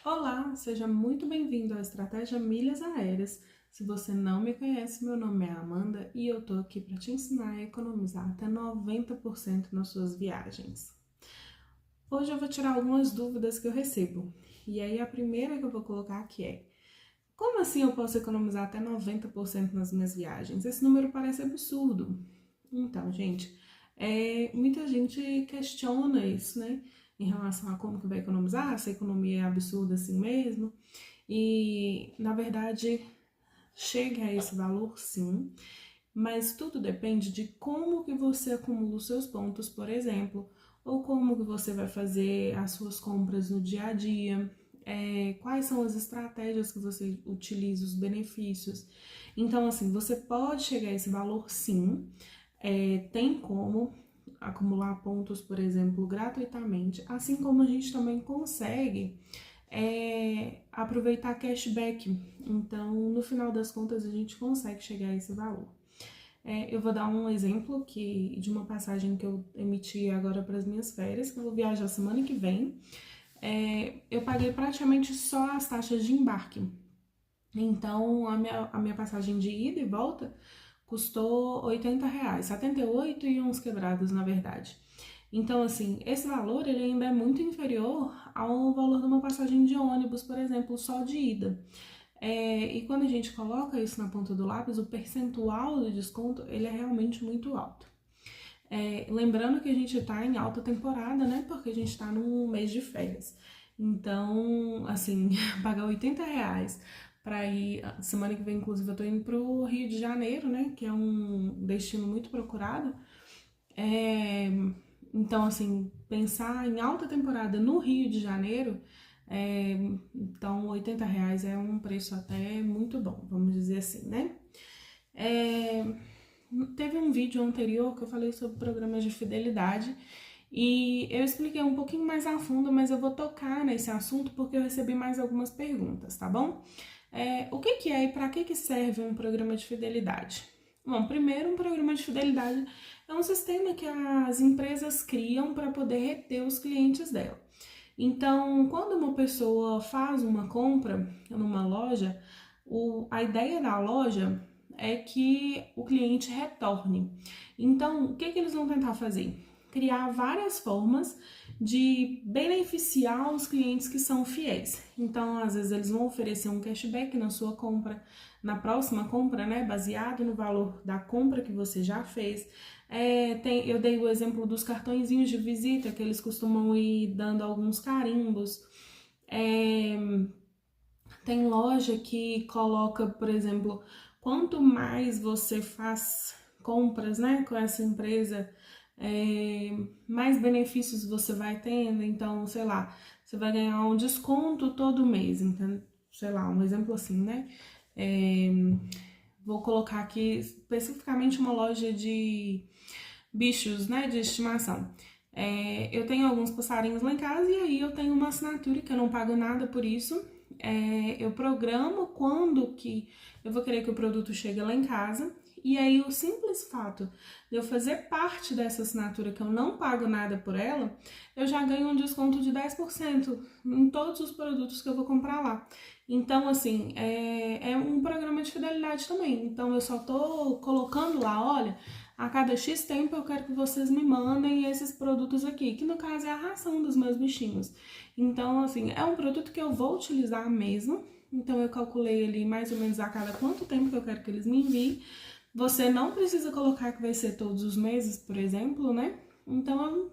Olá, seja muito bem-vindo à Estratégia Milhas Aéreas. Se você não me conhece, meu nome é Amanda e eu tô aqui para te ensinar a economizar até 90% nas suas viagens. Hoje eu vou tirar algumas dúvidas que eu recebo. E aí a primeira que eu vou colocar aqui é: como assim eu posso economizar até 90% nas minhas viagens? Esse número parece absurdo. Então, gente, muita gente questiona isso, né? Em relação a como que vai economizar, se a economia é absurda assim mesmo. E, na verdade, chega a esse valor sim, mas tudo depende de como que você acumula os seus pontos, por exemplo, ou como que você vai fazer as suas compras no dia a dia, quais são as estratégias que você utiliza, os benefícios. Então, assim, você pode chegar a esse valor sim, tem como acumular pontos, por exemplo, gratuitamente, assim como a gente também consegue aproveitar cashback. Então, no final das contas, a gente consegue chegar a esse valor. Eu vou dar um exemplo de uma passagem que eu emiti agora para as minhas férias, que eu vou viajar semana que vem. Eu paguei praticamente só as taxas de embarque. Então, a minha passagem de ida e volta custou R$ 80, 78 e uns quebrados, na verdade. Então, assim, esse valor ele ainda é muito inferior ao valor de uma passagem de ônibus, por exemplo, só de ida. E quando a gente coloca isso na ponta do lápis, o percentual do desconto ele é realmente muito alto. Lembrando que a gente está em alta temporada, né? Porque a gente está num mês de férias. Então, assim, pagar R$ 80 para ir. Semana que vem, inclusive, eu tô indo pro Rio de Janeiro, né? Que é um destino muito procurado. É, então, assim, pensar em alta temporada no Rio de Janeiro, então R$ 80 é um preço até muito bom, vamos dizer assim, né? É, teve um vídeo anterior que eu falei sobre programas de fidelidade e eu expliquei um pouquinho mais a fundo, mas eu vou tocar nesse assunto porque eu recebi mais algumas perguntas, tá bom? O que é e para que serve um programa de fidelidade? Bom, primeiro, um programa de fidelidade é um sistema que as empresas criam para poder reter os clientes dela. Então, quando uma pessoa faz uma compra numa loja, a ideia da loja é que o cliente retorne. Então, o que eles vão tentar fazer? Criar várias formas de beneficiar os clientes que são fiéis. Então, às vezes, eles vão oferecer um cashback na sua compra, na próxima compra, né? Baseado no valor da compra que você já fez. Eu dei o exemplo dos cartõezinhos de visita, que eles costumam ir dando alguns carimbos. É, tem loja que coloca, por exemplo, quanto mais você faz compras, né, com essa empresa, mais benefícios você vai tendo. Então, sei lá, você vai ganhar um desconto todo mês. Então, sei lá, um exemplo assim, né? É, vou colocar aqui especificamente uma loja de bichos, né, de estimação. Eu tenho alguns passarinhos lá em casa e aí eu tenho uma assinatura que eu não pago nada por isso. Eu programo quando que eu vou querer que o produto chegue lá em casa. E aí o simples fato de eu fazer parte dessa assinatura que eu não pago nada por ela, eu já ganho um desconto de 10% em todos os produtos que eu vou comprar lá. Então, assim, é um programa de fidelidade também. Então, eu só tô colocando lá, olha, a cada X tempo eu quero que vocês me mandem esses produtos aqui, que no caso é a ração dos meus bichinhos. Então, assim, é um produto que eu vou utilizar mesmo. Então, eu calculei ali mais ou menos a cada quanto tempo que eu quero que eles me enviem. Você não precisa colocar que vai ser todos os meses, por exemplo, né? Então,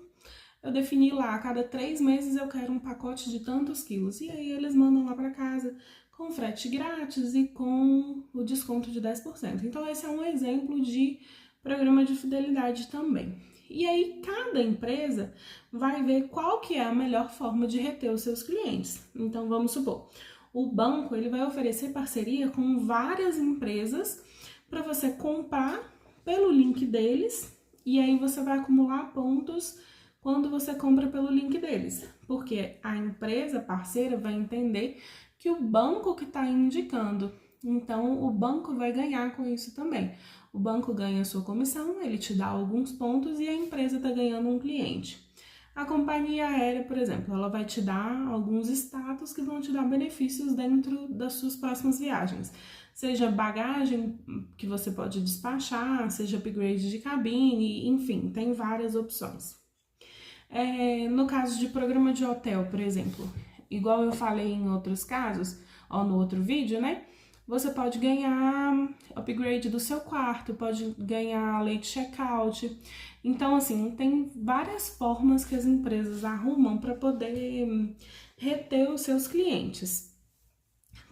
eu defini lá, a cada 3 meses eu quero um pacote de tantos quilos. E aí eles mandam lá para casa com frete grátis e com o desconto de 10%. Então, esse é um exemplo de programa de fidelidade também. E aí, cada empresa vai ver qual que é a melhor forma de reter os seus clientes. Então, vamos supor, o banco ele vai oferecer parceria com várias empresas para você comprar pelo link deles e aí você vai acumular pontos quando você compra pelo link deles, porque a empresa parceira vai entender que o banco que está indicando, então o banco vai ganhar com isso também. O banco ganha a sua comissão, ele te dá alguns pontos e a empresa está ganhando um cliente. A companhia aérea, por exemplo, ela vai te dar alguns status que vão te dar benefícios dentro das suas próximas viagens. Seja bagagem que você pode despachar, seja upgrade de cabine, enfim, tem várias opções. No caso de programa de hotel, por exemplo, igual eu falei em outros casos, ou no outro vídeo, né? Você pode ganhar upgrade do seu quarto, pode ganhar late checkout. Então, assim, tem várias formas que as empresas arrumam para poder reter os seus clientes.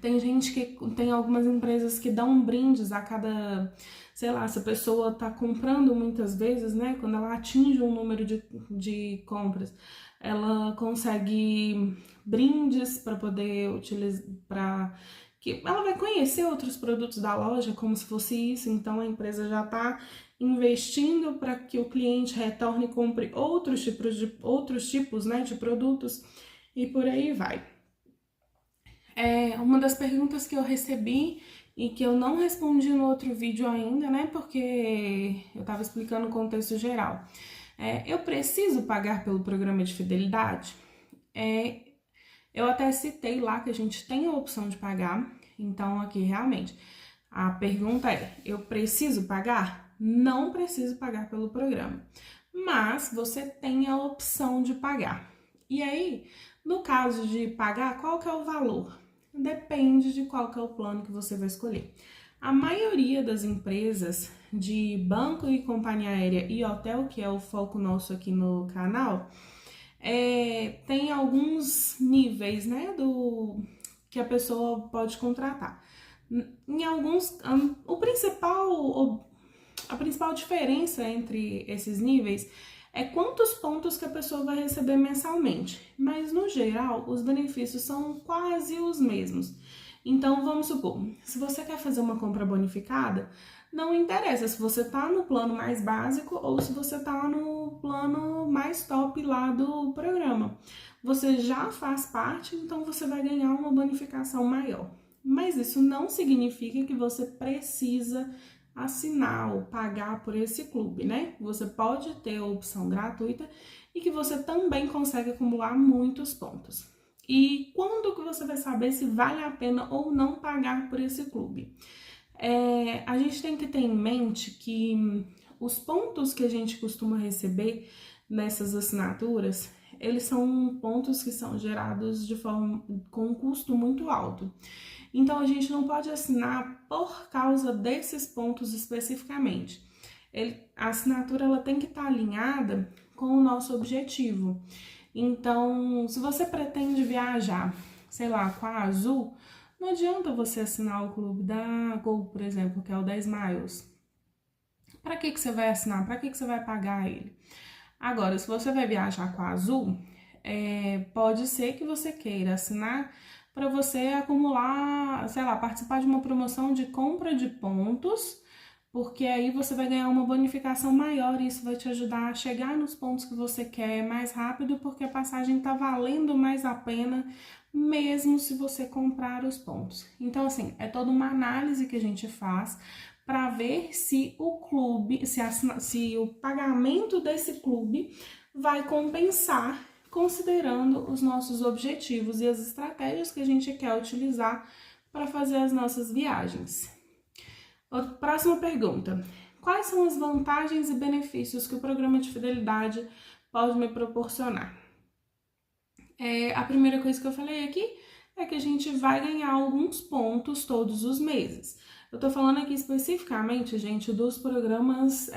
Tem gente que tem algumas empresas que dão brindes a cada, sei lá, se a pessoa tá comprando muitas vezes, né? Quando ela atinge um número de compras, ela consegue brindes para poder utilizar, para que ela vai conhecer outros produtos da loja como se fosse isso, então a empresa já está investindo para que o cliente retorne e compre outros tipos, né, de produtos e por aí vai. Uma das perguntas que eu recebi e que eu não respondi no outro vídeo ainda, né, porque eu estava explicando o contexto geral. Eu preciso pagar pelo programa de fidelidade? Eu até citei lá que a gente tem a opção de pagar, então aqui realmente a pergunta é: eu preciso pagar? Não preciso pagar pelo programa, mas você tem a opção de pagar. E aí, no caso de pagar, qual que é o valor? Depende de qual que é o plano que você vai escolher. A maioria das empresas de banco e companhia aérea e hotel, que é o foco nosso aqui no canal, tem alguns níveis, né, que a pessoa pode contratar. Em alguns, a principal diferença entre esses níveis é quantos pontos que a pessoa vai receber mensalmente, mas no geral os benefícios são quase os mesmos. Então vamos supor, se você quer fazer uma compra bonificada, não interessa se você tá no plano mais básico ou se você tá no plano mais top lá do programa. Você já faz parte, então você vai ganhar uma bonificação maior. Mas isso não significa que você precisa assinar ou pagar por esse clube, né? Você pode ter a opção gratuita e que você também consegue acumular muitos pontos. E quando que você vai saber se vale a pena ou não pagar por esse clube? A gente tem que ter em mente que os pontos que a gente costuma receber nessas assinaturas, eles são pontos que são gerados com um custo muito alto. Então a gente não pode assinar por causa desses pontos especificamente. A assinatura ela tem que estar alinhada com o nosso objetivo. Então, se você pretende viajar, sei lá, com a Azul, não adianta você assinar o clube da Gol, por exemplo, que é o 10 Miles. Para que você vai assinar? Para que você vai pagar ele? Agora, se você vai viajar com a Azul, pode ser que você queira assinar para você acumular, sei lá, participar de uma promoção de compra de pontos, porque aí você vai ganhar uma bonificação maior e isso vai te ajudar a chegar nos pontos que você quer mais rápido, porque a passagem está valendo mais a pena, mesmo se você comprar os pontos. Então, assim, é toda uma análise que a gente faz para ver se o clube, se o pagamento desse clube vai compensar, considerando os nossos objetivos e as estratégias que a gente quer utilizar para fazer as nossas viagens. Próxima pergunta: quais são as vantagens e benefícios que o programa de fidelidade pode me proporcionar? A primeira coisa que eu falei aqui é que a gente vai ganhar alguns pontos todos os meses. Eu tô falando aqui especificamente, gente, dos programas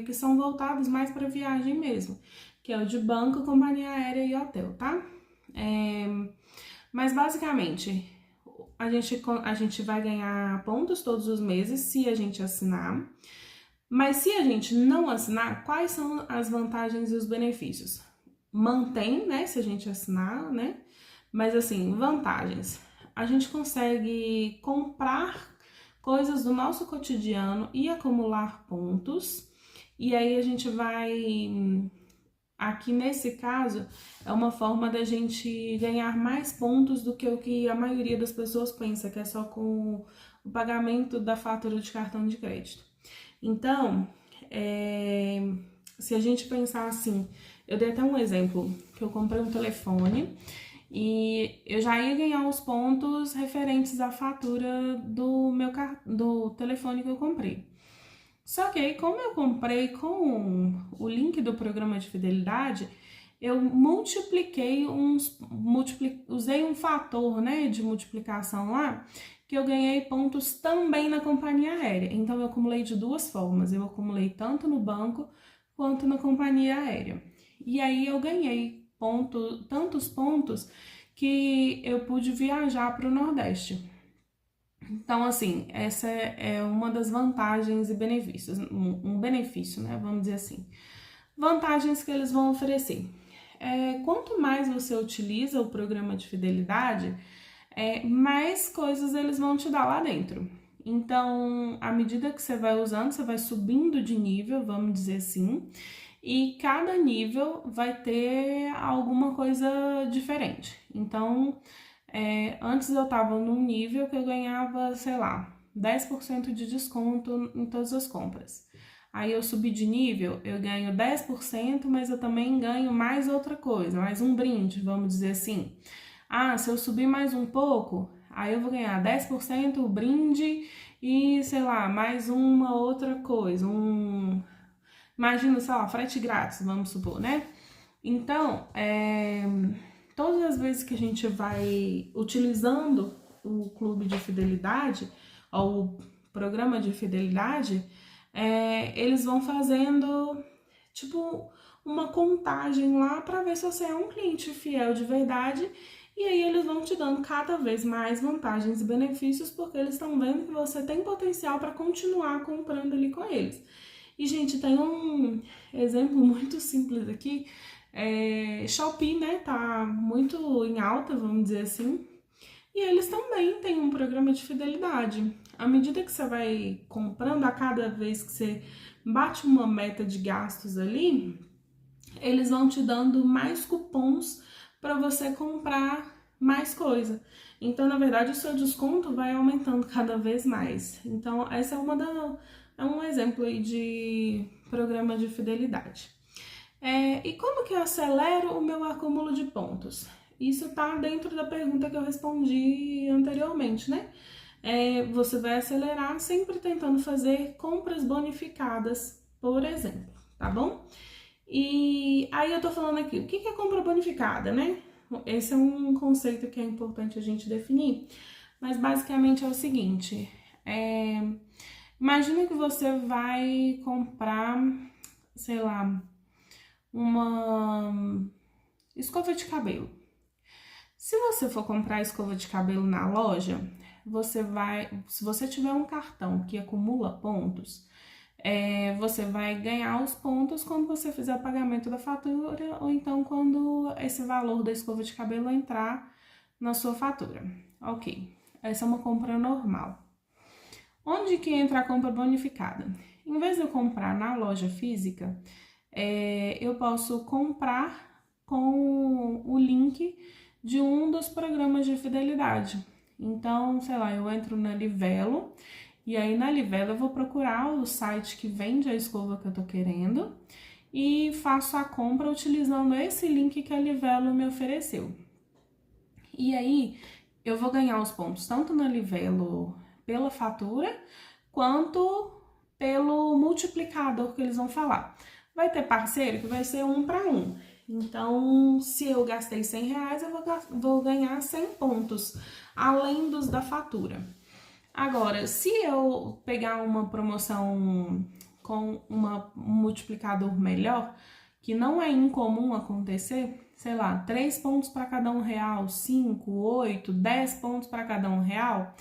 que são voltados mais para viagem mesmo, que é o de banco, companhia aérea e hotel, tá? Mas basicamente, a gente vai ganhar pontos todos os meses se a gente assinar. Mas se a gente não assinar, quais são as vantagens e os benefícios? Mantém, né, se a gente assinar, né? Mas assim, vantagens. A gente consegue comprar coisas do nosso cotidiano e acumular pontos. E aí a gente vai... Aqui nesse caso, é uma forma da gente ganhar mais pontos do que o que a maioria das pessoas pensa, que é só com o pagamento da fatura de cartão de crédito. Então, se a gente pensar assim, Eu dei até um exemplo, que eu comprei um telefone e eu já ia ganhar os pontos referentes à fatura do telefone que eu comprei. Só que aí, como eu comprei com o link do programa de fidelidade, eu usei um fator, né, de multiplicação lá, que eu ganhei pontos também na companhia aérea. Então, eu acumulei de duas formas. Eu acumulei tanto no banco quanto na companhia aérea. E aí, eu ganhei tantos pontos que eu pude viajar para o Nordeste. Então, assim, essa é uma das vantagens e benefícios, um benefício, né? Vamos dizer assim. Vantagens que eles vão oferecer. Quanto mais você utiliza o programa de fidelidade, mais coisas eles vão te dar lá dentro. Então, à medida que você vai usando, você vai subindo de nível, vamos dizer assim, e cada nível vai ter alguma coisa diferente. Então, antes eu tava num nível que eu ganhava, sei lá, 10% de desconto em todas as compras. Aí eu subi de nível, eu ganho 10%, mas eu também ganho mais outra coisa, mais um brinde, vamos dizer assim. Se eu subir mais um pouco, aí eu vou ganhar 10% o brinde e, sei lá, mais uma outra coisa. Imagina, sei lá, frete grátis, vamos supor, né? Então, todas as vezes que a gente vai utilizando o clube de fidelidade, ou o programa de fidelidade, eles vão fazendo, tipo, uma contagem lá para ver se você é um cliente fiel de verdade. E aí eles vão te dando cada vez mais vantagens e benefícios, porque eles estão vendo que você tem potencial para continuar comprando ali com eles. E, gente, tem um exemplo muito simples aqui. Shopee, né, tá muito em alta, vamos dizer assim. E eles também têm um programa de fidelidade. À medida que você vai comprando, a cada vez que você bate uma meta de gastos ali, eles vão te dando mais cupons para você comprar mais coisa. Então, na verdade, o seu desconto vai aumentando cada vez mais. Então, essa é um exemplo aí de programa de fidelidade. E como que eu acelero o meu acúmulo de pontos? Isso tá dentro da pergunta que eu respondi anteriormente, né? Você vai acelerar sempre tentando fazer compras bonificadas, por exemplo, tá bom? E aí eu tô falando aqui, o que é compra bonificada, né? Esse é um conceito que é importante a gente definir, mas basicamente é o seguinte, imagina que você vai comprar, sei lá, uma escova de cabelo. Se você for comprar escova de cabelo na loja, se você tiver um cartão que acumula pontos, você vai ganhar os pontos quando você fizer o pagamento da fatura ou então quando esse valor da escova de cabelo entrar na sua fatura. Ok, essa é uma compra normal. Onde que entra a compra bonificada? Em vez de eu comprar na loja física, eu posso comprar com o link de um dos programas de fidelidade. Então, sei lá, eu entro na Livelo e aí na Livelo eu vou procurar o site que vende a escova que eu tô querendo e faço a compra utilizando esse link que a Livelo me ofereceu. E aí eu vou ganhar os pontos tanto na Livelo pela fatura quanto pelo multiplicador que eles vão falar. Vai ter parceiro que vai ser 1 para 1. Então, se eu gastei R$100, eu vou ganhar 100 pontos, além dos da fatura. Agora, se eu pegar uma promoção com um multiplicador melhor, que não é incomum acontecer, sei lá, 3 pontos para cada R$1, 5, 8, 10 pontos para cada R$1,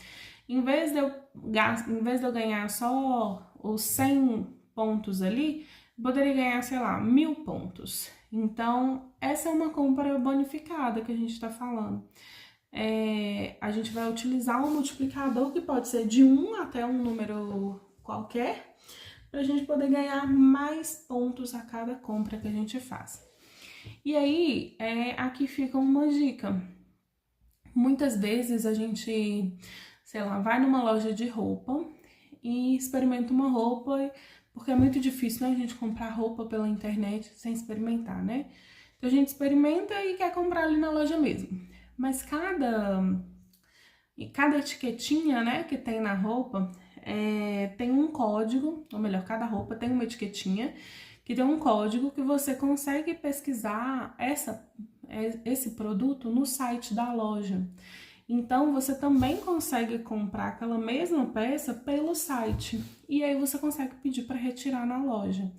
em vez de eu ganhar só os 100 pontos ali, poderia ganhar, sei lá, 1.000 pontos. Então, essa é uma compra bonificada que a gente está falando. A gente vai utilizar um multiplicador que pode ser de 1 até um número qualquer, para a gente poder ganhar mais pontos a cada compra que a gente faz. E aí, aqui fica uma dica. Muitas vezes a gente, sei lá, vai numa loja de roupa e experimenta uma roupa porque é muito difícil, né, a gente comprar roupa pela internet sem experimentar, né? Então a gente experimenta e quer comprar ali na loja mesmo. Mas cada etiquetinha, né, que tem na roupa, tem um código, ou melhor, cada roupa tem uma etiquetinha que tem um código que você consegue pesquisar esse produto no site da loja. Então, você também consegue comprar aquela mesma peça pelo site. E aí você consegue pedir para retirar na loja.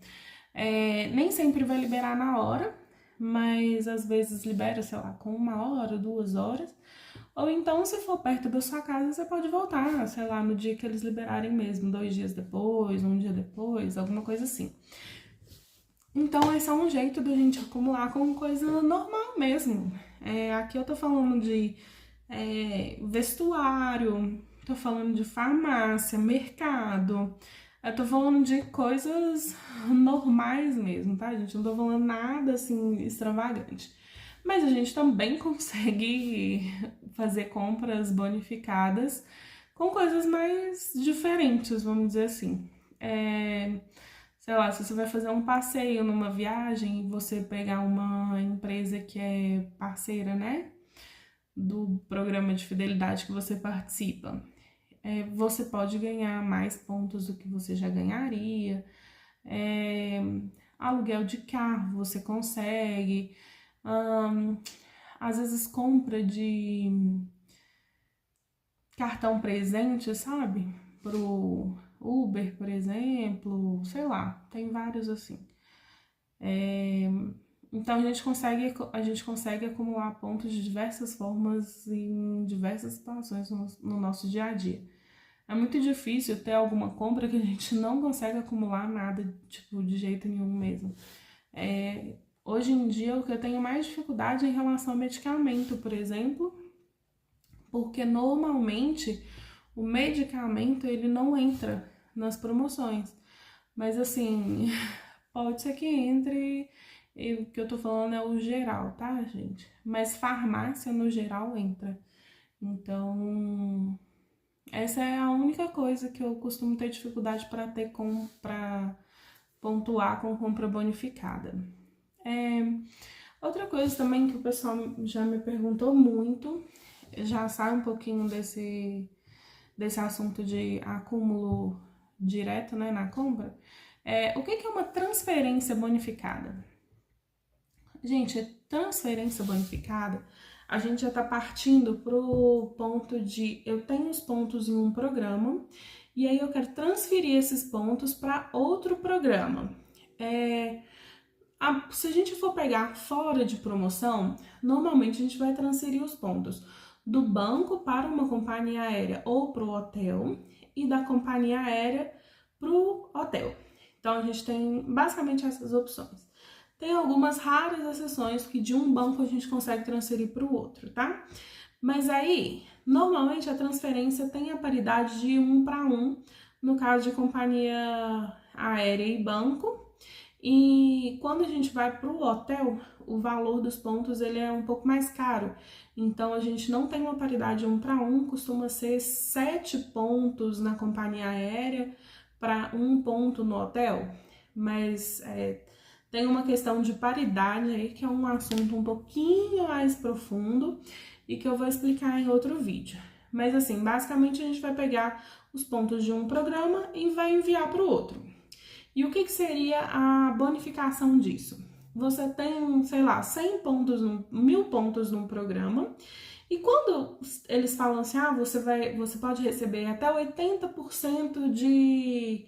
Nem sempre vai liberar na hora, mas às vezes libera, sei lá, com 1 hora, 2 horas. Ou então, se for perto da sua casa, você pode voltar, sei lá, no dia que eles liberarem mesmo, 2 dias depois, 1 dia depois, alguma coisa assim. Então, esse é um jeito da gente acumular com coisa normal mesmo. Aqui eu tô falando de vestuário, tô falando de farmácia, mercado, eu tô falando de coisas normais mesmo, tá, gente? Não tô falando nada, assim, extravagante. Mas a gente também consegue fazer compras bonificadas com coisas mais diferentes, vamos dizer assim. Sei lá, se você vai fazer um passeio numa viagem e você pegar uma empresa que é parceira, né, do programa de fidelidade que você participa, você pode ganhar mais pontos do que você já ganharia. Aluguel de carro você consegue. Às vezes compra de cartão presente, sabe? Pro Uber, por exemplo, sei lá, tem vários assim. Então a gente consegue acumular pontos de diversas formas em diversas situações no nosso dia a dia. É muito difícil ter alguma compra que a gente não consegue acumular nada, tipo, de jeito nenhum mesmo. Hoje em dia, o que eu tenho mais dificuldade é em relação ao medicamento, por exemplo, porque normalmente o medicamento ele não entra nas promoções. Mas assim, pode ser que entre, e o que eu tô falando é o geral, tá, gente? Mas farmácia no geral entra. Então, essa é a única coisa que eu costumo ter dificuldade para pontuar com compra bonificada. Outra coisa também que o pessoal já me perguntou muito, já sai um pouquinho desse assunto de acúmulo direto, né, na compra, o que é uma transferência bonificada? Gente, transferência bonificada, a gente já tá partindo pro ponto de eu tenho os pontos em um programa e aí eu quero transferir esses pontos para outro programa. Se a gente for pegar fora de promoção, normalmente a gente vai transferir os pontos do banco para uma companhia aérea ou para o hotel e da companhia aérea para o hotel. Então a gente tem basicamente essas opções. Tem algumas raras exceções que de um banco a gente consegue transferir para o outro, tá? Mas aí, normalmente a transferência tem a paridade de 1 para 1, no caso de companhia aérea e banco. E quando a gente vai para o hotel, o valor dos pontos ele é um pouco mais caro. Então a gente não tem uma paridade 1 para 1, costuma ser 7 pontos na companhia aérea para 1 ponto no hotel. Mas tem uma questão de paridade aí que é um assunto um pouquinho mais profundo e que eu vou explicar em outro vídeo. Mas assim, basicamente a gente vai pegar os pontos de um programa e vai enviar para o outro. E o que seria a bonificação disso? Você tem, sei lá, 100 pontos, 1000 pontos num programa, e quando eles falam assim, você pode receber até 80% de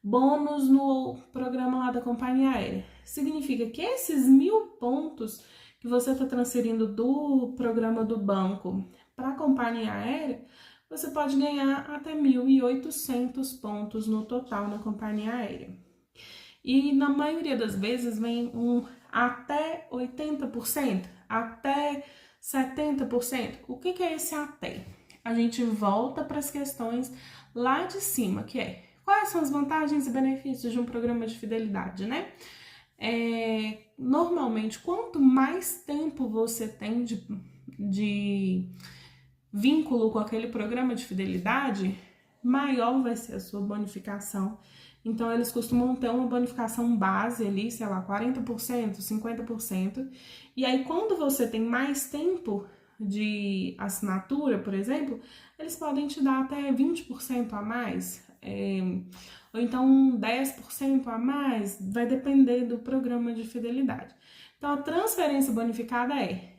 bônus no programa lá da companhia aérea. Significa que esses 1000 pontos que você está transferindo do programa do banco para a companhia aérea, você pode ganhar até 1.800 pontos no total na companhia aérea. E na maioria das vezes vem até 80%, até 70%. O que é esse até? A gente volta para as questões lá de cima, que é quais são as vantagens e benefícios de um programa de fidelidade, né? Normalmente, quanto mais tempo você tem de vínculo com aquele programa de fidelidade, maior vai ser a sua bonificação Então, eles costumam ter uma bonificação base ali, sei lá, 40%, 50%. E aí, quando você tem mais tempo de assinatura, por exemplo, eles podem te dar até 20% a mais, ou então 10% a mais, vai depender do programa de fidelidade. Então, a transferência bonificada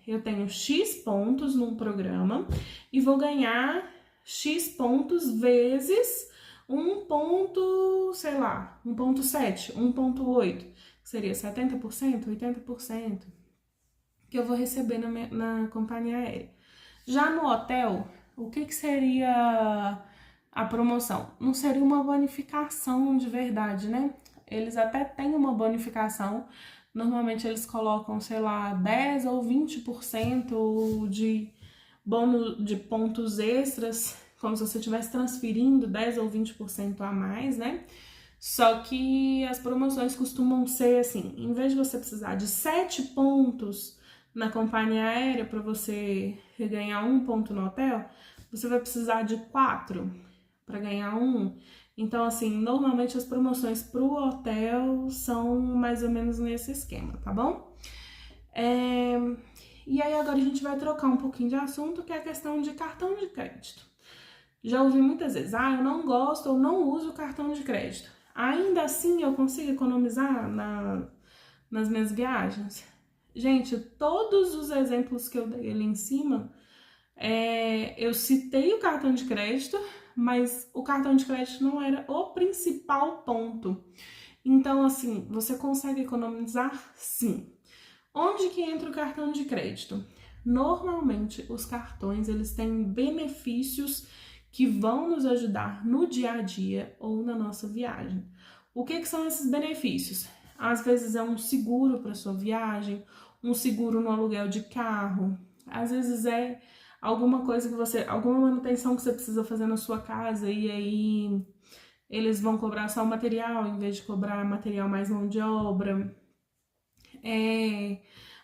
eu tenho X pontos num programa e vou ganhar X pontos vezes 1,7, 1,8, que seria 70%, 80%, que eu vou receber na companhia aérea. Já no hotel, o que seria a promoção? Não seria uma bonificação de verdade, né? Eles até têm uma bonificação, normalmente eles colocam, sei lá, 10 ou 20% de bônus de pontos extras, como se você estivesse transferindo 10 ou 20% a mais, né? Só que as promoções costumam ser assim, em vez de você precisar de 7 pontos na companhia aérea para você ganhar 1 ponto no hotel, você vai precisar de 4 para ganhar 1. Então, assim, normalmente as promoções para o hotel são mais ou menos nesse esquema, tá bom? E aí agora a gente vai trocar um pouquinho de assunto, que é a questão de cartão de crédito. Já ouvi muitas vezes, eu não gosto ou não uso cartão de crédito. Ainda assim eu consigo economizar nas minhas viagens? Gente, todos os exemplos que eu dei ali em cima, eu citei o cartão de crédito, mas o cartão de crédito não era o principal ponto. Então, assim, você consegue economizar? Sim. Onde que entra o cartão de crédito? Normalmente, os cartões, eles têm benefícios que vão nos ajudar no dia a dia ou na nossa viagem. O que são esses benefícios? Às vezes é um seguro para sua viagem, um seguro no aluguel de carro, às vezes é alguma coisa alguma manutenção que você precisa fazer na sua casa e aí eles vão cobrar só o material em vez de cobrar material mais mão de obra.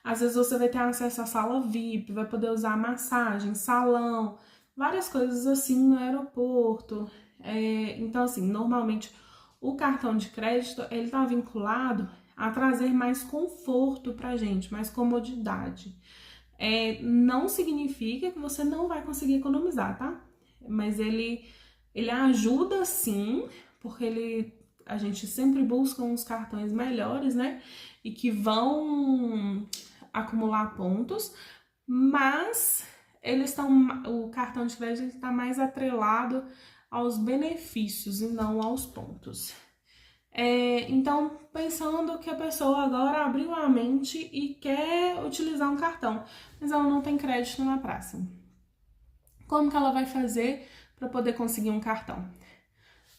Às vezes você vai ter acesso à sala VIP, vai poder usar massagem, salão, várias coisas assim no aeroporto. Então, assim, normalmente o cartão de crédito, ele tá vinculado a trazer mais conforto pra gente, mais comodidade. Não significa que você não vai conseguir economizar, tá? Mas ele ajuda sim, porque a gente sempre busca uns cartões melhores, né? E que vão acumular pontos, mas o cartão de crédito está mais atrelado aos benefícios e não aos pontos. Então, pensando que a pessoa agora abriu a mente e quer utilizar um cartão, mas ela não tem crédito na praça. Como que ela vai fazer para poder conseguir um cartão?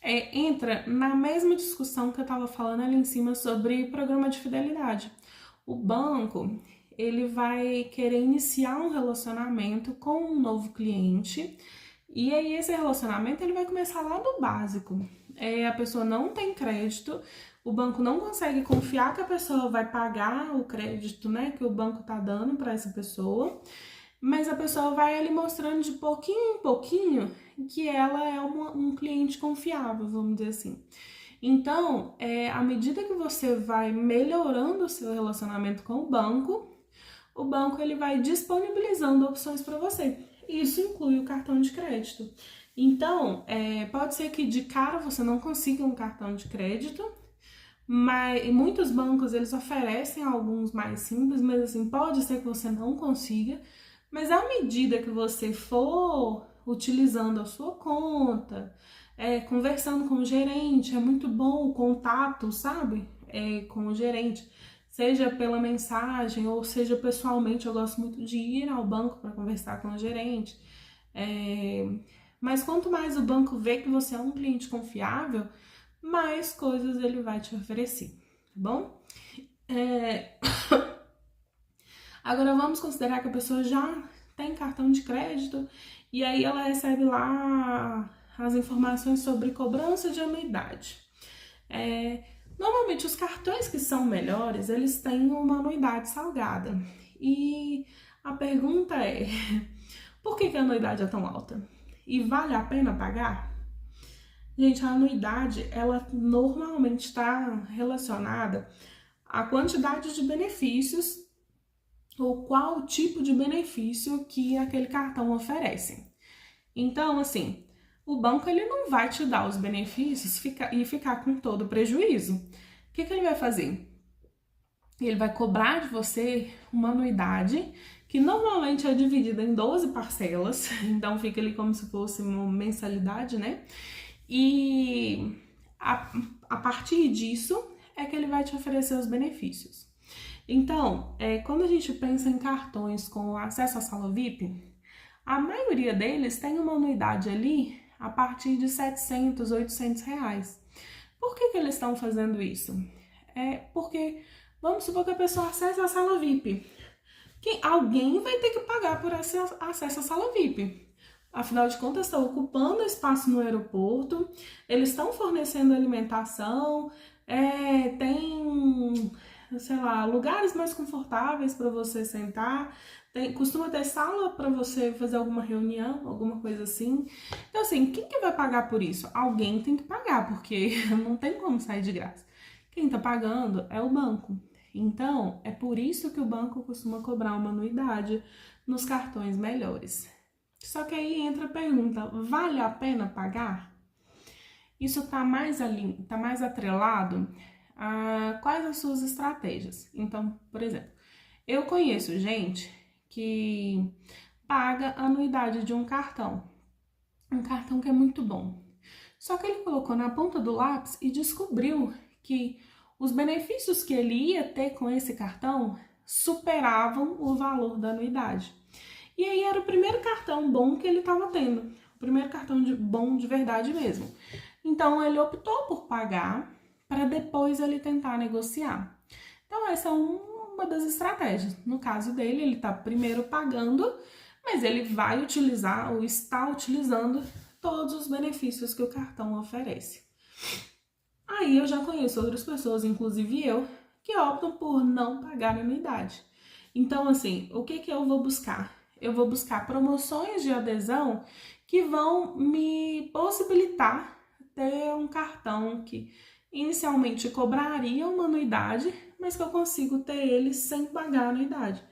Entra na mesma discussão que eu estava falando ali em cima sobre programa de fidelidade. O banco, ele vai querer iniciar um relacionamento com um novo cliente e aí esse relacionamento ele vai começar lá do básico. A pessoa não tem crédito, o banco não consegue confiar que a pessoa vai pagar o crédito, né, que o banco tá dando para essa pessoa, mas a pessoa vai ali mostrando de pouquinho em pouquinho que ela é um cliente confiável, vamos dizer assim. Então, à medida que você vai melhorando o seu relacionamento com o banco ele vai disponibilizando opções para você. Isso inclui o cartão de crédito. Então, pode ser que de cara você não consiga um cartão de crédito, mas muitos bancos eles oferecem alguns mais simples, mas assim, pode ser que você não consiga. Mas à medida que você for utilizando a sua conta, conversando com o gerente, é muito bom o contato, sabe? Com o gerente, seja pela mensagem ou seja pessoalmente. Eu gosto muito de ir ao banco para conversar com o gerente. Mas quanto mais o banco vê que você é um cliente confiável, mais coisas ele vai te oferecer, tá bom? Agora vamos considerar que a pessoa já tem cartão de crédito e aí ela recebe lá as informações sobre cobrança de anuidade. Normalmente os cartões que são melhores, eles têm uma anuidade salgada. E a pergunta é, por que a anuidade é tão alta? E vale a pena pagar? Gente, a anuidade, ela normalmente está relacionada à quantidade de benefícios ou qual tipo de benefício que aquele cartão oferece. Então, assim, o banco ele não vai te dar os benefícios e ficar com todo o prejuízo. O que ele vai fazer? Ele vai cobrar de você uma anuidade que normalmente é dividida em 12 parcelas, então fica ali como se fosse uma mensalidade, né? E a partir disso é que ele vai te oferecer os benefícios. Então, quando a gente pensa em cartões com acesso à sala VIP, a maioria deles tem uma anuidade ali a partir de 700, 800 reais. Por que eles estão fazendo isso? Porque, vamos supor que a pessoa acesse a sala VIP. Alguém vai ter que pagar por esse acesso à sala VIP. Afinal de contas, estão ocupando espaço no aeroporto, eles estão fornecendo alimentação, tem, sei lá, lugares mais confortáveis para você sentar, costuma ter sala para você fazer alguma reunião, alguma coisa assim. Então, assim, quem que vai pagar por isso? Alguém tem que pagar, porque não tem como sair de graça. Quem está pagando é o banco. Então, é por isso que o banco costuma cobrar uma anuidade nos cartões melhores. Só que aí entra a pergunta, vale a pena pagar? Isso está mais atrelado a quais as suas estratégias. Então, por exemplo, eu conheço gente que paga a anuidade de um cartão que é muito bom. Só que ele colocou na ponta do lápis e descobriu que os benefícios que ele ia ter com esse cartão superavam o valor da anuidade. E aí era o primeiro cartão bom que ele estava tendo, o primeiro cartão bom de verdade mesmo. Então ele optou por pagar para depois ele tentar negociar. Então essa é uma das estratégias. No caso dele, ele está primeiro pagando, mas ele vai utilizar ou está utilizando todos os benefícios que o cartão oferece. Aí eu já conheço outras pessoas, inclusive eu, que optam por não pagar a anuidade. Então, assim, o que eu vou buscar? Eu vou buscar promoções de adesão que vão me possibilitar ter um cartão que inicialmente cobraria uma anuidade, mas que eu consigo ter ele sem pagar a anuidade.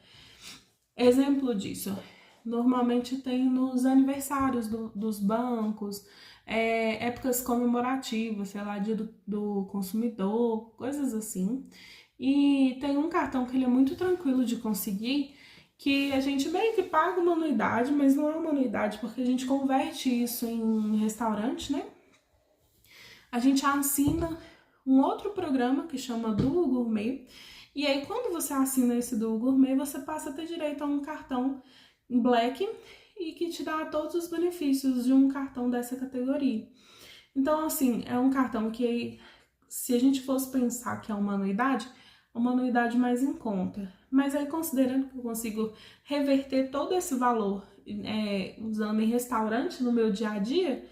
Exemplo disso, normalmente tem nos aniversários dos bancos, épocas comemorativas, sei lá, dia do consumidor, coisas assim. E tem um cartão que ele é muito tranquilo de conseguir, que a gente meio que paga uma anuidade, mas não é uma anuidade, porque a gente converte isso em restaurante, né? A gente assina um outro programa que chama Duo Gourmet, e aí quando você assina esse Duo Gourmet, você passa a ter direito a um cartão Black e que te dá todos os benefícios de um cartão dessa categoria. Então, assim, é um cartão que, se a gente fosse pensar que é uma anuidade mais em conta. Mas aí, considerando que eu consigo reverter todo esse valor usando em restaurante no meu dia a dia,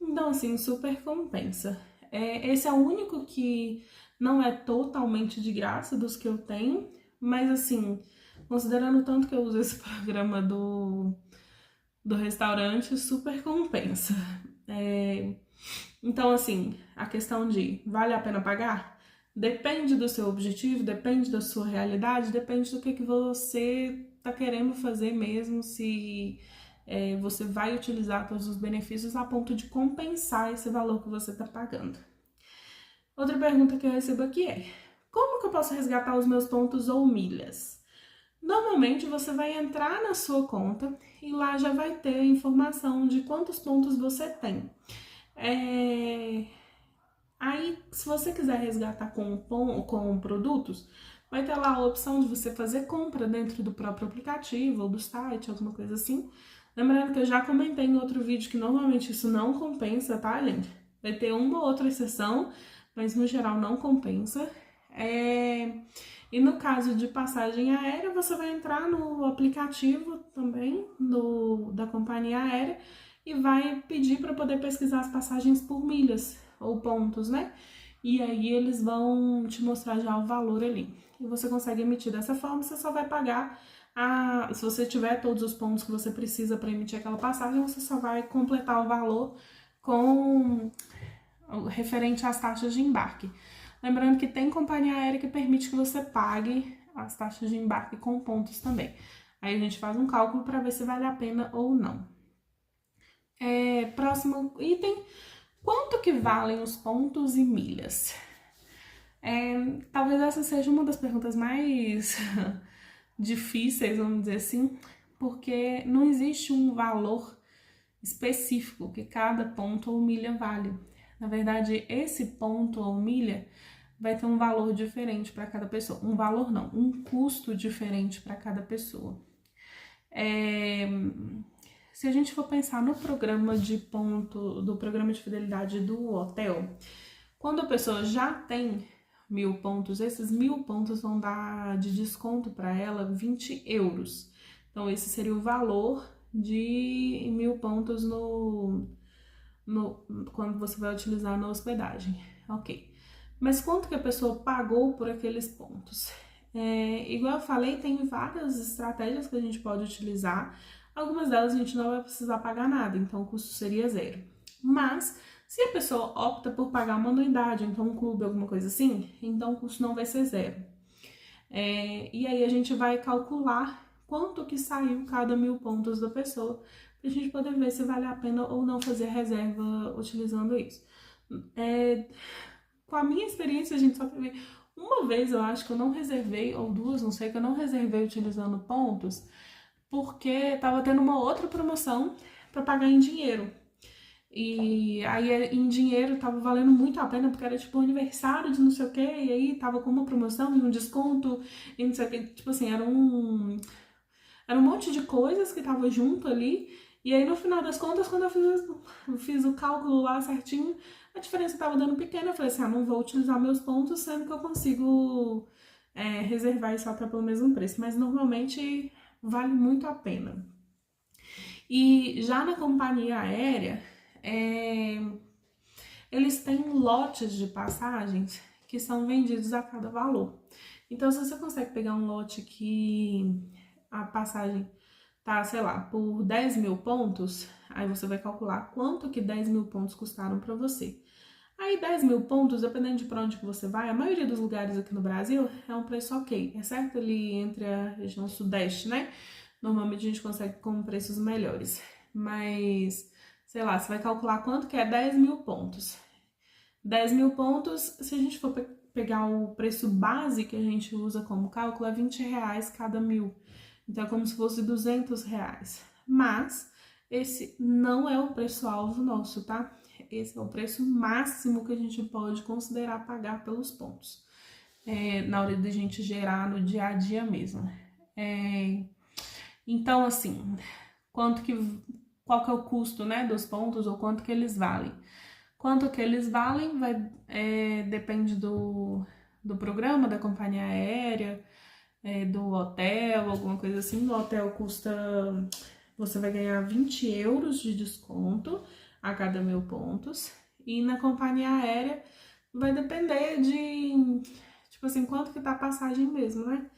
então, assim, super compensa. Esse é o único que não é totalmente de graça dos que eu tenho, mas, assim, considerando o tanto que eu uso esse programa do restaurante, super compensa. Então, assim, a questão de vale a pena pagar? Depende do seu objetivo, depende da sua realidade, depende do que você está querendo fazer mesmo, se você vai utilizar todos os benefícios a ponto de compensar esse valor que você está pagando. Outra pergunta que eu recebo aqui é: como que eu posso resgatar os meus pontos ou milhas? Normalmente você vai entrar na sua conta e lá já vai ter a informação de quantos pontos você tem. Aí, se você quiser resgatar com produtos, vai ter lá a opção de você fazer compra dentro do próprio aplicativo ou do site, alguma coisa assim. Lembrando que eu já comentei em outro vídeo que normalmente isso não compensa, tá, gente? Vai ter uma ou outra exceção, mas no geral não compensa. E no caso de passagem aérea, você vai entrar no aplicativo também da companhia aérea e vai pedir para poder pesquisar as passagens por milhas ou pontos, né? E aí eles vão te mostrar já o valor ali. E você consegue emitir dessa forma, você só vai pagar se você tiver todos os pontos que você precisa para emitir aquela passagem, você só vai completar o valor com referente às taxas de embarque. Lembrando que tem companhia aérea que permite que você pague as taxas de embarque com pontos também. Aí a gente faz um cálculo para ver se vale a pena ou não. Próximo item, quanto que valem os pontos e milhas? Talvez essa seja uma das perguntas mais difíceis, vamos dizer assim, porque não existe um valor específico que cada ponto ou milha vale. Na verdade, esse ponto ou milha vai ter um valor diferente para cada pessoa. Um valor não, um custo diferente para cada pessoa. Se a gente for pensar no programa de ponto, do programa de fidelidade do hotel, quando a pessoa já tem 1.000 pontos, esses 1.000 pontos vão dar de desconto para ela 20 euros. Então, esse seria o valor de 1.000 pontos quando você vai utilizar na hospedagem. Ok. Mas quanto que a pessoa pagou por aqueles pontos? Igual eu falei, tem várias estratégias que a gente pode utilizar. Algumas delas a gente não vai precisar pagar nada, então o custo seria zero. Mas, se a pessoa opta por pagar uma anuidade, então um clube, alguma coisa assim, então o custo não vai ser zero. E aí a gente vai calcular quanto que saiu cada 1.000 pontos da pessoa, pra gente poder ver se vale a pena ou não fazer reserva utilizando isso. Com a minha experiência, a gente só teve uma vez, eu acho que eu não reservei, ou duas, não sei, que eu não reservei utilizando pontos, porque tava tendo uma outra promoção para pagar em dinheiro. E aí em dinheiro tava valendo muito a pena, porque era tipo um aniversário de não sei o que, e aí tava com uma promoção e um desconto, e não sei o que, tipo assim, era um monte de coisas que tava junto ali. E aí no final das contas, quando eu fiz o cálculo lá certinho, a diferença tava dando pequena. Eu falei assim, não vou utilizar meus pontos, sendo que eu consigo reservar isso até pelo mesmo preço. Mas normalmente vale muito a pena. E já na companhia aérea, eles têm lotes de passagens que são vendidos a cada valor. Então, se você consegue pegar um lote que a passagem tá, sei lá, por 10.000 pontos, aí você vai calcular quanto que 10.000 pontos custaram para você. Aí 10.000 pontos, dependendo de para onde que você vai, a maioria dos lugares aqui no Brasil é um preço ok, exceto ali entre a região sudeste, né? Normalmente a gente consegue com preços melhores, mas, sei lá, você vai calcular quanto que é 10.000 pontos. 10.000 pontos, se a gente for pegar o preço base que a gente usa como cálculo, é 20 reais cada 1.000. Então é como se fosse 200 reais. Mas esse não é o preço-alvo nosso, tá? Esse é o preço máximo que a gente pode considerar pagar pelos pontos. Na hora de a gente gerar no dia a dia mesmo. Então, assim, qual que é o custo, né, dos pontos ou quanto que eles valem? Quanto que eles valem depende do programa, da companhia aérea, do hotel, alguma coisa assim. No hotel você vai ganhar 20 euros de desconto a cada 1.000 pontos. E na companhia aérea vai depender de, tipo assim, quanto que tá a passagem mesmo, né?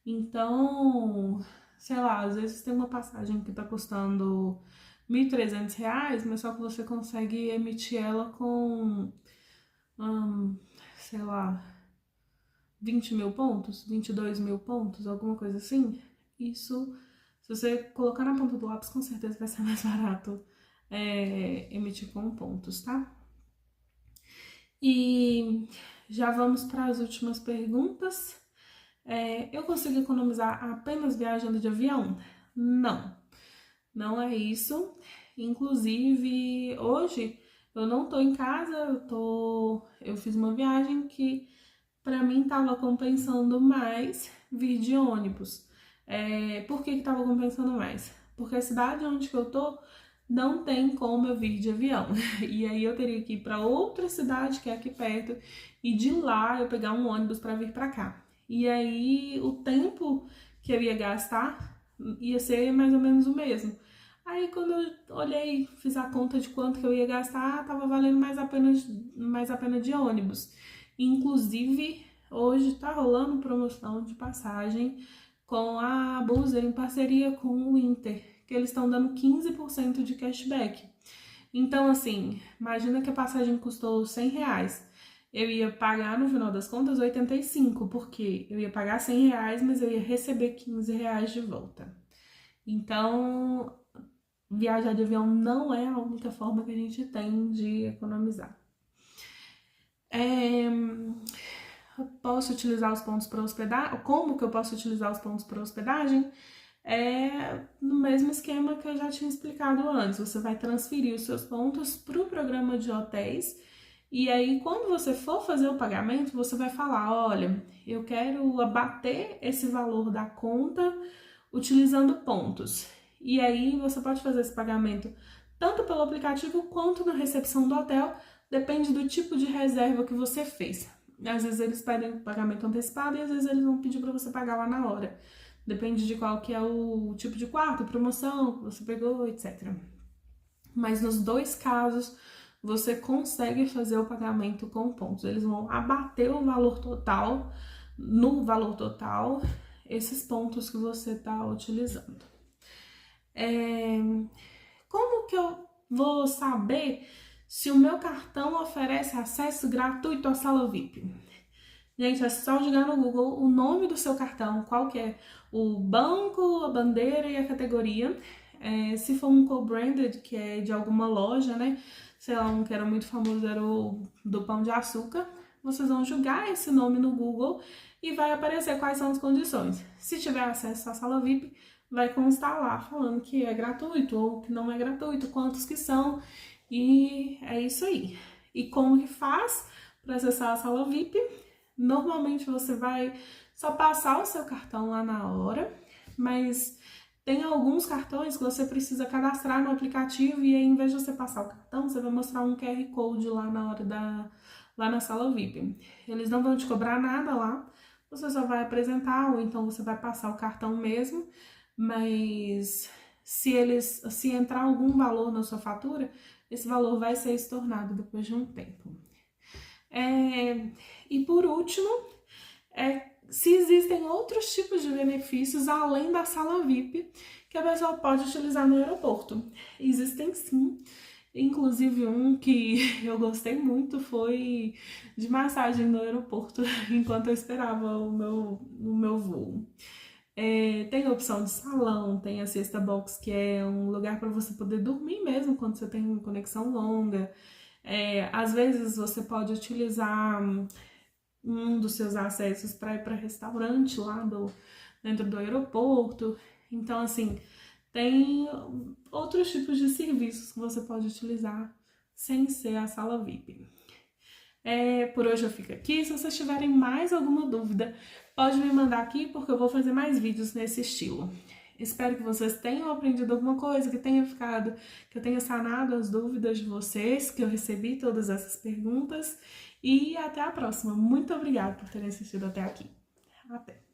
Então, sei lá, às vezes tem uma passagem que tá custando 1.300 reais, mas só que você consegue emitir ela com, sei lá, 20.000 pontos, 22.000 pontos, alguma coisa assim. Isso, se você colocar na ponta do lápis, com certeza vai ser mais barato emitir com pontos, tá? E já vamos para as últimas perguntas. Eu consigo economizar apenas viajando de avião? Não, não é isso. Inclusive, hoje eu não tô em casa, eu fiz uma viagem que para mim tava compensando mais vir de ônibus. Por que tava compensando mais? Porque a cidade onde que eu tô não tem como eu vir de avião. E aí eu teria que ir para outra cidade que é aqui perto e de lá eu pegar um ônibus para vir para cá. E aí o tempo que eu ia gastar ia ser mais ou menos o mesmo. Aí quando eu olhei, fiz a conta de quanto que eu ia gastar, tava valendo mais a pena de ônibus. Inclusive, hoje tá rolando promoção de passagem com a Buser em parceria com o Inter, que eles estão dando 15% de cashback. Então, assim, imagina que a passagem custou R$100. Eu ia pagar, no final das contas, 85, porque eu ia pagar R$100, mas eu ia receber R$15 de volta. Então, viajar de avião não é a única forma que a gente tem de economizar. Posso utilizar os pontos para hospedagem? Como que eu posso utilizar os pontos para hospedagem? No mesmo esquema que eu já tinha explicado antes. Você vai transferir os seus pontos para o programa de hotéis. E aí, quando você for fazer o pagamento, você vai falar: olha, eu quero abater esse valor da conta utilizando pontos. E aí, você pode fazer esse pagamento tanto pelo aplicativo quanto na recepção do hotel, depende do tipo de reserva que você fez. Às vezes eles pedem pagamento antecipado e às vezes eles vão pedir para você pagar lá na hora. Depende de qual que é o tipo de quarto, promoção que você pegou, etc. Mas nos dois casos, você consegue fazer o pagamento com pontos. Eles vão abater o valor total, no valor total, esses pontos que você está utilizando. Como que eu vou saber se o meu cartão oferece acesso gratuito à sala VIP? Gente, é só jogar no Google o nome do seu cartão, qual que é o banco, a bandeira e a categoria. Se for um co-branded, que é de alguma loja, né? Sei lá, um que era muito famoso era o do Pão de Açúcar. Vocês vão jogar esse nome no Google e vai aparecer quais são as condições. Se tiver acesso à sala VIP, vai constar lá falando que é gratuito ou que não é gratuito, quantos que são, e é isso aí. E como que faz para acessar a sala VIP? Normalmente você vai só passar o seu cartão lá na hora, mas tem alguns cartões que você precisa cadastrar no aplicativo e aí, em vez de você passar o cartão, você vai mostrar um QR Code lá na hora lá na sala VIP. Eles não vão te cobrar nada lá, você só vai apresentar ou então você vai passar o cartão mesmo, mas se entrar algum valor na sua fatura, esse valor vai ser estornado depois de um tempo. E por último, se existem outros tipos de benefícios além da sala VIP que a pessoa pode utilizar no aeroporto. Existem sim. Inclusive um que eu gostei muito foi de massagem no aeroporto enquanto eu esperava o meu voo. Tem a opção de salão, tem a siesta box, que é um lugar para você poder dormir mesmo quando você tem uma conexão longa. Às vezes você pode utilizar um dos seus acessos para ir para restaurante lá dentro do aeroporto. Então, assim, tem outros tipos de serviços que você pode utilizar sem ser a sala VIP. Por hoje eu fico aqui. Se vocês tiverem mais alguma dúvida, pode me mandar aqui porque eu vou fazer mais vídeos nesse estilo. Espero que vocês tenham aprendido alguma coisa, que eu tenha sanado as dúvidas de vocês, que eu recebi todas essas perguntas. E até a próxima. Muito obrigada por terem assistido até aqui. Até!